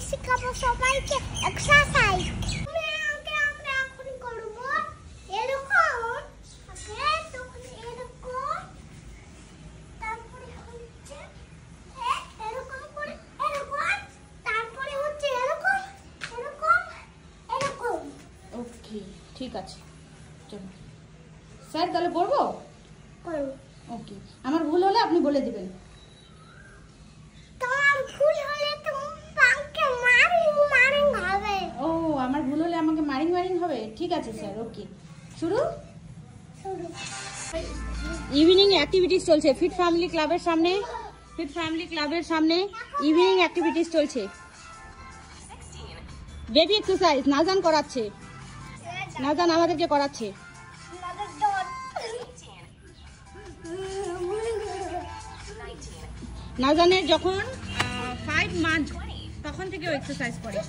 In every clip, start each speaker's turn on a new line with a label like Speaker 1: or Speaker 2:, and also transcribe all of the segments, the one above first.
Speaker 1: শিখাবো সবাইকে এক্সারসাইজ। আমরা এখন করব এরকম, ওকে তখন এরকম, তারপরে হচ্ছে এরকম করে এরকম, তারপরে হচ্ছে এরকম এরকম এরকম।
Speaker 2: ওকে ঠিক আছে, চলো স্যার তাহলে করবো।
Speaker 1: করো।
Speaker 2: ওকে, আমার ভুল হলে আপনি বলে দিবেন।
Speaker 1: তোমার ভুল হলে তোমাকে মারিং হবে।
Speaker 2: ও, আমার ভুল হলে আমাকে মারিং হবে। ঠিক আছে স্যার, ওকে শুরু। ইভিনিং অ্যাক্টিভিটিস চলছে ফিট ফ্যামিলি ক্লাবের সামনে। ফিট ফ্যামিলি ক্লাবের সামনে ইভিনিং অ্যাক্টিভিটিস চলছে। বেবি এক্সারসাইজ নাজান করাচ্ছে, নাজান আমাদেরকে করাচ্ছে। নাজানের যখন 5 মান্থ তখন থেকে ও এক্সারসাইজ করে।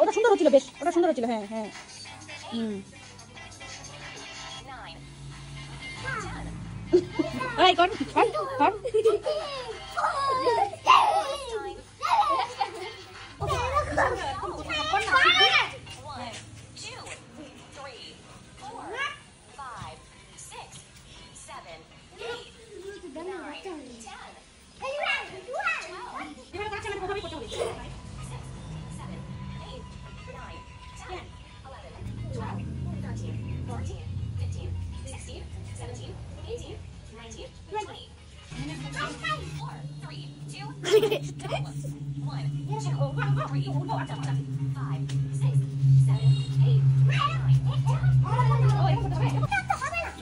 Speaker 2: ওটা সুন্দর হচ্ছিল, বেশ ওটা সুন্দর হচ্ছিল। হ্যাঁ হ্যাঁ, কর কর কর।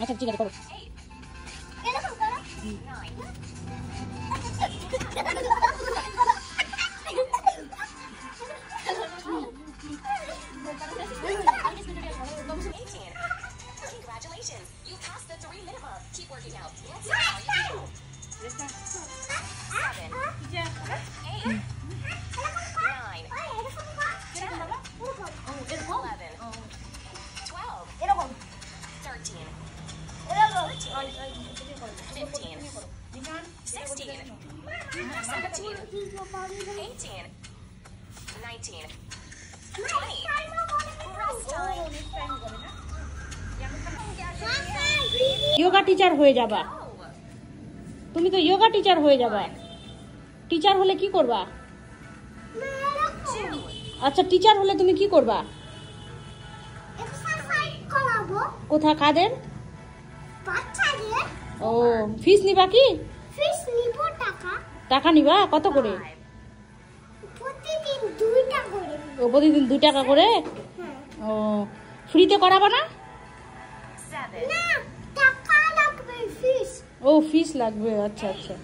Speaker 2: আচ্ছা ঠিক আছে করো।
Speaker 3: Congratulations, you passed the 3-minute mark. Keep working out. Let's see how you do. 7, 8, 9, 10, 11, 12, 13, 15, 16, 17, 18, 19, 20. Rest time.
Speaker 2: Yoga teacher হয়ে যাবা তুমি, তো যোগা টিচার হয়ে যাবা। টিচার হলে কি করবা? আচ্ছা টিচার হলে তুমি কি করবা?
Speaker 1: এক্সারসাইজ করাবো।
Speaker 2: কোথা কাদের?
Speaker 1: বাচ্চাদের।
Speaker 2: ও, ফিস নিবা কি?
Speaker 1: ফিস নিব টাকা।
Speaker 2: টাকা নিবা কত করে?
Speaker 1: প্রতিদিন 2 টাকা করে।
Speaker 2: ও, প্রতিদিন 2 টাকা করে? ও, ফ্রিতে করাবা না?
Speaker 1: না, টাকা লাগবে ফিস।
Speaker 2: ও, ফিস লাগবে, আচ্ছা আচ্ছা।